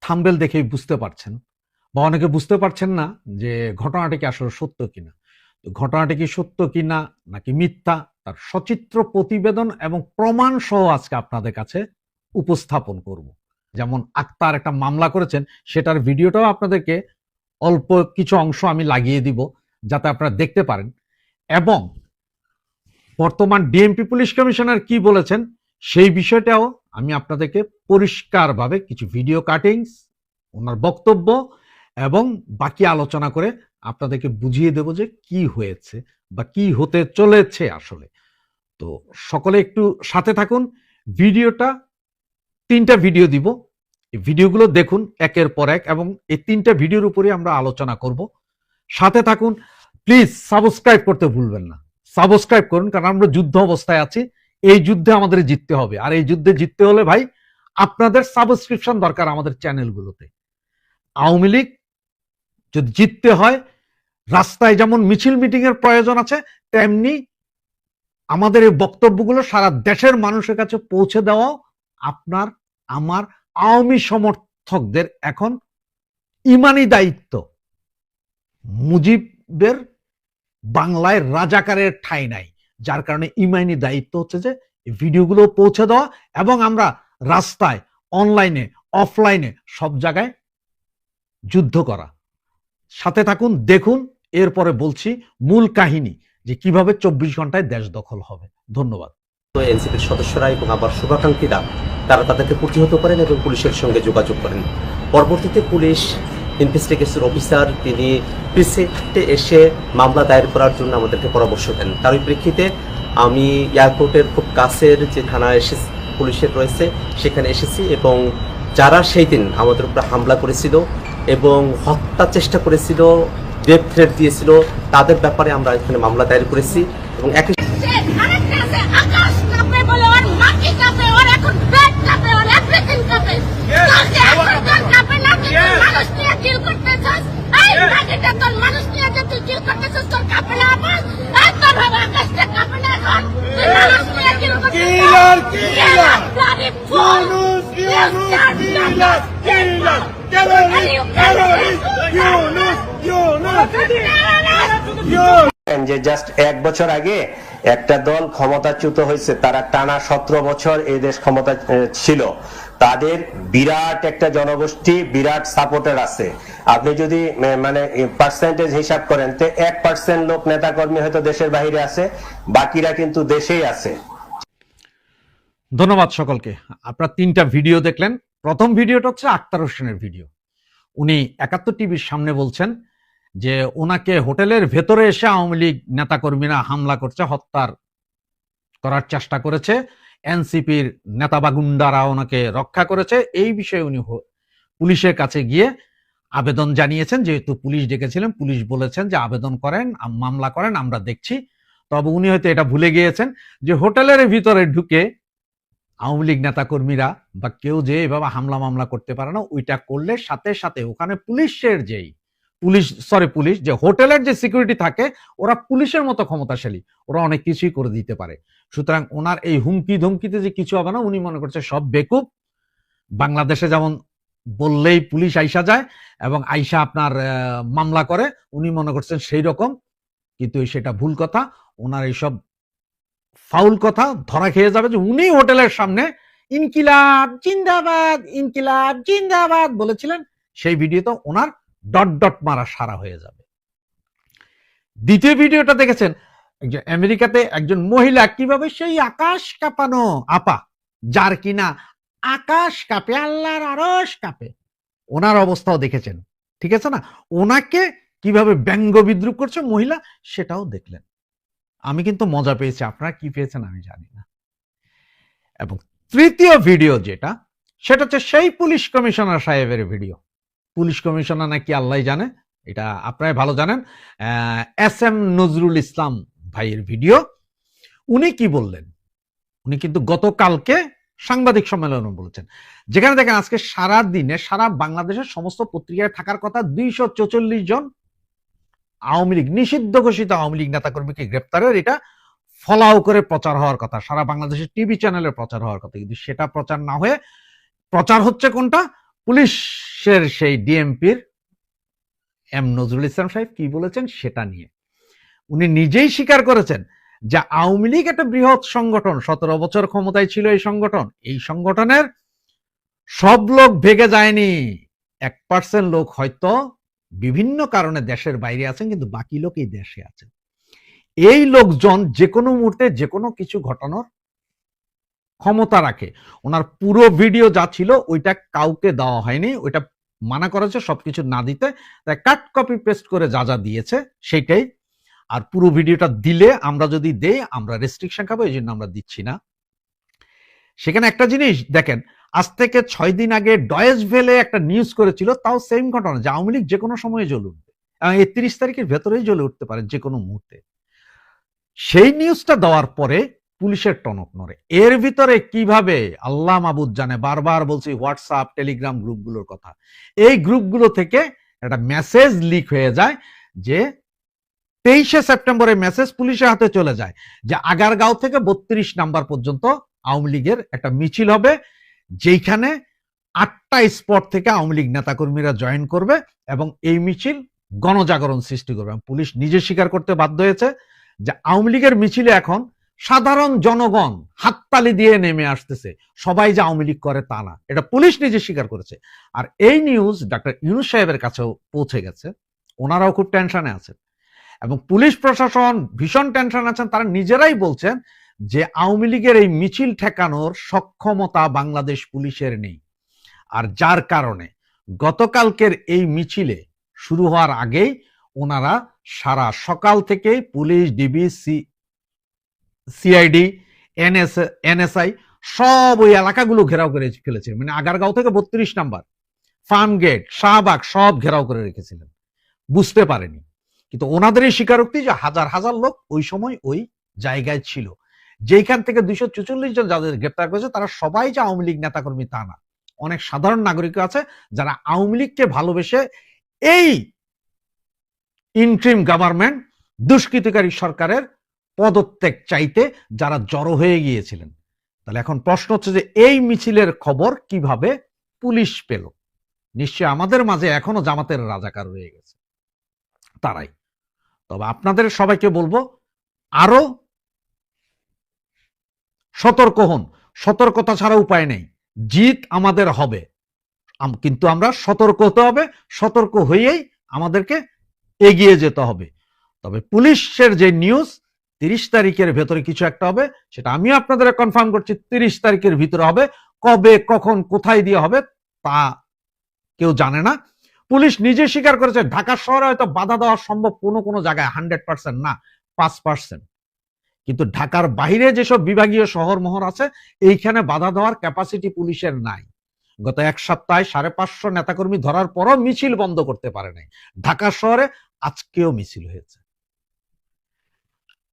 Thumbnail দেখেই বুঝতে পারছেন, বা অনেকে বুঝতে পারছেন না যে ঘটনাটি কি আসলে সত্য কিনা। তো ঘটনাটি কি সত্য কিনা নাকি মিথ্যা, তার সচিত্র প্রতিবেদন এবং প্রমাণ সহ আজকে আপনাদের কাছে উপস্থাপন করব। যেমন আক্তার একটা মামলা করেছেন, সেটার ভিডিওটাও আপনাদেরকে অল্প কিছু অংশ আমি লাগিয়ে দিব যাতে আপনারা দেখতে পারেন, এবং বর্তমান ডিএমপি পুলিশ কমিশনার কি বলেছেন সেই বিষয়টাও আমি আপনাদেরকে পরিষ্কারভাবে কিছু ভিডিও কাটিংস, ওনার বক্তব্য এবং বাকি আলোচনা করে আপনাদেরকে বুঝিয়ে দেব যে কি হয়েছে বা কি হতে চলেছে আসলে। তো সকলে একটু সাথে থাকুন। ভিডিওটা 3টা ভিডিও দিব, এই ভিডিওগুলো দেখুন একের পর এক, এবং এই 3টা ভিডিওর উপরে আমরা আলোচনা করব। সাথে থাকুন, প্লিজ সাবস্ক্রাইব করতে ভুলবেন না। সাবস্ক্রাইব করুন, কারণ আমরা যুদ্ধ অবস্থায় আছি, এই যুদ্ধে আমাদের জিততে হবে। আর এই যুদ্ধে জিততে হলে ভাই আপনাদের সাবস্ক্রিপশন দরকার আমাদের চ্যানেলগুলোতে। আওয়ামী লীগ যদি জিততে হয়, রাস্তায় যেমন মিছিল মিটিং এর প্রয়োজন আছে, তেমনি আমাদের এই বক্তব্যগুলো সারা দেশের মানুষের কাছে পৌঁছে দেওয়া আপনার আমার আওয়ামী সমর্থকদের এখন ইমানি দায়িত্ব। মুজিবের বাংলায় রাজাকারের ঠাঁই নাই, যার কারণে ইমানি দায়িত্ব হচ্ছে যে ভিডিওগুলো পৌঁছে দেওয়া এবং আমরা রাস্তায়, অনলাইনে, অফলাইনে সব জায়গায় যুদ্ধ করা। সাথে থাকুন, দেখুন, এরপরে বলছি মূল কাহিনী যে কিভাবে 24 ঘন্টায় দেশ দখল হবে। ধন্যবাদ। এনসিপির সদস্যরা এবং আবার শুভাকাঙ্ক্ষীরা তারা তাদেরকে প্রতিহত করেন এবং পুলিশের সঙ্গে যোগাযোগ করেন। পরবর্তীতে পুলিশ ইনভেস্টিগেশন অফিসার তিনি প্রিসেন্টে এসে মামলা দায়ের করার জন্য আমাদেরকে পরামর্শ দেন। তার প্রেক্ষিতে আমি এয়ারপোর্টের খুব কাছের যে থানা পুলিশের রয়েছে সেখানে এসেছি, এবং যারা সেই দিন আমাদের উপরে হামলা করেছিল এবং হত্যা চেষ্টা করেছিল, ডেথ থ্রেট দিয়েছিল, তাদের ব্যাপারে আমরা এখানে মামলা দায়ের করেছি। এবং একই যে জাস্ট 1 বছর আগে একটা দল ক্ষমতাচ্যুত হয়েছে, তারা টানা 17 বছর এই দেশ ক্ষমতা ছিল, তাদের বিরাট একটা জনগোষ্ঠী, বিরাট সাপোর্টার আছে। আপনি যদি মানে পার্সেন্টেজ হিসাব করেন তো 1% লোক নেতাকর্মী হয়তো দেশের বাইরে আছে, বাকিরা কিন্তু দেশেই আছে। ধন্যবাদ সকলকে। আপনারা 3টা ভিডিও দেখলেন। প্রথম ভিডিওটা হচ্ছে আক্তার হোসেনের ভিডিও। উনি 71 টিভির সামনে বলছেন যে ওনাকে হোটেলের ভেতরে এসে আওয়ামী লীগ নেতাকর্মীরা হামলা করছে, হত্যার করার চেষ্টা করেছে, এনসিপির নেতা বা গুন্ডারা ওনাকে রক্ষা করেছে। এই বিষয়ে উনি পুলিশের কাছে গিয়ে আবেদন জানিয়েছেন। যেহেতু পুলিশ ডেকেছিলেন, পুলিশ বলেছেন যে আবেদন করেন, মামলা করেন, আমরা দেখছি। তবে উনি হয়তো এটা ভুলে গিয়েছেন যে হোটেলের ভিতরে ঢুকে আওয়ামী লীগ নেতাকর্মীরা বা কেউ যে এভাবে হামলা মামলা করতে পারে না। ওইটা করলে সাথে সাথে ওখানে পুলিশের পুলিশ যে হোটেলের যে সিকিউরিটি থাকে, ওরা পুলিশের মতো ক্ষমতাশালী, ওরা অনেক কিছুই করে দিতে পারে। সুতরাং ওনার এই হুমকি ধমকিতে যে কিছু হবে না, উনি মনে করছে সব বেকুব। বাংলাদেশে যেমন বললেই পুলিশ আইসা যায় এবং আইসা আপনার মামলা করে, উনি মনে করছেন সেই রকম, কিন্তু সেটা ভুল কথা। ওনার এইসব ফাউল কথা ধরা খেয়ে যাবে যে উনি হোটেলের সামনে ইনকিলাব জিন্দাবাদ, ইনকিলাব জিন্দাবাদ বলেছিলেন। সেই ভিডিওতে ওনার ডট ডট মারা সারা হয়ে যাবে। দ্বিতীয় ভিডিওটা দেখেছেন, আমেরিকাতে একজন মহিলা কিভাবে সেই আকাশ কাঁপানো আপা, যার কিনা আকাশ কাঁপে, আল্লাহর আরশ কাঁপে, ওনার অবস্থাও দেখেছেন। ঠিক আছে না? ওনাকে কিভাবে ব্যঙ্গ বিদ্রুপ করছে মহিলা, সেটাও দেখলেন। আমি কিন্তু মজা পেয়েছি, আপনারা কি পেয়েছেন আমি জানি না। এবং তৃতীয় ভিডিও যেটা, সেটা হচ্ছে সেই পুলিশ কমিশনার সাহেবের ভিডিও। পুলিশ কমিশনার নাকি আল্লাহ জানে, এটা আপনারাই ভালো জানেন। SM নজরুল ইসলাম ভাইয়ের ভিডিও। উনি কি বললেন? উনি কিন্তু গতকালকে সাংবাদিক সম্মেলনে বলেছেন, যেখানে দেখেন আজকে সারা দিনে সারা বাংলাদেশের সমস্ত পত্রিকায় থাকার কথা 244 জন আওয়ামী লীগ, নিষিদ্ধ ঘোষিত আওয়ামী লীগ নেতাকর্মীকে গ্রেপ্তারের এটা ফলাও করে প্রচার হওয়ার কথা, সারা বাংলাদেশের টিভি চ্যানেলে প্রচার হওয়ার কথা। কিন্তু সেটা প্রচার না হয়ে প্রচার হচ্ছে কোনটা? পুলিশের সেই ডিএমপির এম নজরুল ইসলাম সাহেব কি বলেছেন সেটা নিয়ে। উনি নিজেই স্বীকার করেছেন যে আওয়ামী লীগ একটা বৃহৎ সংগঠন, 17 বছর ক্ষমতায় ছিল এই সংগঠন, এই সংগঠনের সব লোক ভেগে যায়নি, 1% লোক হয়তো বিভিন্ন কারণে দেশের বাইরে আছেন, কিন্তু বাকি লোক এই দেশে আছেন। এই লোকজন যে কোনো মুহূর্তে যে কোনো কিছু ঘটানোর ক্ষমতা রাখে। ওনার পুরো ভিডিও যা ছিল ওইটা কাউকে দেওয়া হয়নি, ওইটা মানা করেছে সবকিছু না দিতে, তাই কাট কপি পেস্ট করে যা যা দিয়েছে সেটাই। আর পুরো ভিডিওটা দিলে আমরা যদি দেই আমরা রেস্ট্রিকশন খাবো, এই জন্য আমরা দিচ্ছি না। সেখানে একটা জিনিস দেখেন, আজ থেকে 6 দিন আগে ডয়েজ ভেলে একটা নিউজ করেছিল, তাও সেম ঘটনা, যে আওয়ামী লীগ যে কোনো সময় জ্বলে উঠবে, এই 30 তারিখের ভেতরেই জ্বলে উঠতে পারে যে কোনো মুহূর্তে। সেই নিউজটা দেওয়ার পরে পুলিশের টনক নড়ে। এর ভিতরে কিভাবে আল্লাহ মাবুদ জানে, বারবার বলছি হোয়াটসঅ্যাপ টেলিগ্রাম গ্রুপগুলোর কথা, এই গ্রুপগুলো থেকে একটা মেসেজ লিক হয়ে যায় যে 23শে সেপ্টেম্বরে মেসেজ পুলিশের হাতে চলে যায় যে আগারগাঁও থেকে 32 নাম্বার পর্যন্ত আওয়ামী লীগের একটা মিছিল হবে, যেখানে 8টা স্পট থেকে আওয়ামী লীগ নেতাকর্মীরা জয়েন করবে এবং এই মিছিল গণজাগরণ সৃষ্টি করবে। পুলিশ নিজে স্বীকার করতে বাধ্য হয়েছে যে আওয়ামী লীগের মিছিলে এখন সাধারণ জনগণ হাততালি দিয়ে নেমে আসতেছে, সবাই যে আওয়ামী লীগ করে তা না, এটা পুলিশ নিজে স্বীকার করেছে। আর এই নিউজ ডক্টর ইউনূস সাহেবের কাছেও পৌঁছে গেছে, ওনারাও খুব টেনশনে আছেন এবং পুলিশ প্রশাসন ভীষণ টেনশন আছেন। তারা নিজেরাই বলছেন যে আওয়ামী লীগের এই মিছিল ঠেকানোর সক্ষমতা বাংলাদেশ পুলিশের নেই। আর যার কারণে গতকালকের এই মিছিলে শুরু হওয়ার আগেই ওনারা সারা সকাল থেকে পুলিশ, ডিবি, সিআইডি, এনএসআই সব ওই এলাকাগুলো ঘেরাও করে ফেলেছিলেন। মানে আগারগাঁও থেকে 32 নাম্বার, ফার্ম গেট, শাহবাগ সব ঘেরাও করে রেখেছিলেন, বুঝতে পারেনি। কিন্তু ওনাদেরই স্বীকারোক্তি যে হাজার হাজার লোক ওই সময় ওই জায়গায় ছিল, যেখান থেকে 244 জন যাদের গ্রেপ্তার করেছে তারা সবাই যে আওয়ামী লীগ নেতাকর্মী তা না, অনেক সাধারণ নাগরিক আছে যারা আওয়ামী লীগকে ভালোবেসে এই ইন্ট্রিম গভর্নমেন্ট দুষ্কৃতিকারী সরকারের পদত্যাগ চাইতে যারা জড়ো হয়ে গিয়েছিলেন। তাহলে এখন প্রশ্ন হচ্ছে যে এই মিছিলের খবর কিভাবে পুলিশ পেল? নিশ্চয় আমাদের মাঝে এখনো জামাতের রাজাকার রয়ে গেছে, তারাই। তবে আপনাদের সবাইকে বলবো আরো সতর্ক হন, সতর্কতা ছাড়া উপায় নেই, জিত আমাদের হবে, কিন্তু আমরা সতর্ক হতে হবে, সতর্ক হয়েই আমাদেরকে এগিয়ে যেতে হবে। তবে পুলিশের যে নিউজ 30 তারিখের ভেতরে কিছু একটা হবে, সেটা আমি আপনাদের কনফার্ম করছি 30 তারিখের ভিতরে হবে। কবে, কখন, কোথায় দিয়ে হবে তা কেউ জানে না। পুলিশ নিজে স্বীকার করেছে ঢাকা শহরে হয়তো বাধা দেওয়া সম্ভব কোনো কোনো জায়গায়, 100% না, 5%, কিন্তু ঢাকার বাইরে যেসব বিভাগীয় শহর মহর আছে এইখানে বাধা দেওয়ার ক্যাপাসিটি পুলিশের নাই। গত এক সপ্তাহে 550 নেতাকর্মী ধরার পরও মিছিল বন্ধ করতে পারে নাই। ঢাকা শহরে আজকেও মিছিল হয়েছে,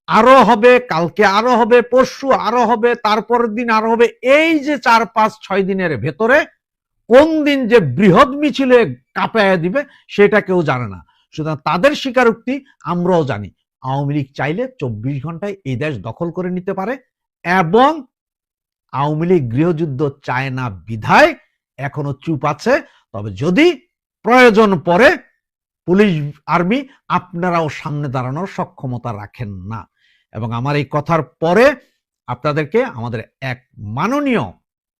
আরো হবে, কালকে আরো হবে, পরশু আরো হবে, তারপরের দিন আরো হবে। এই যে 4-5-6 দিনের ভেতরে কোন দিন যে বৃহৎ মিছিলে কাঁপায় দিবে সেটা কেউ জানে না। সুতরাং তাদের স্বীকারোক্তি আমরাও জানি, আওয়ামী লীগ চাইলে 24 ঘন্টায় এই দেশ দখল করে নিতে পারে এবং আওয়ামী লীগ গৃহযুদ্ধ চায় না বিধায় এখনো চুপ আছে। তবে যদি প্রয়োজন পড়ে পুলিশ, আর্মি, আপনারাও সামনে দাঁড়ানোর সক্ষমতা রাখেন না। এবং আমার এই কথার পরে আপনাদেরকে আমাদের এক মাননীয়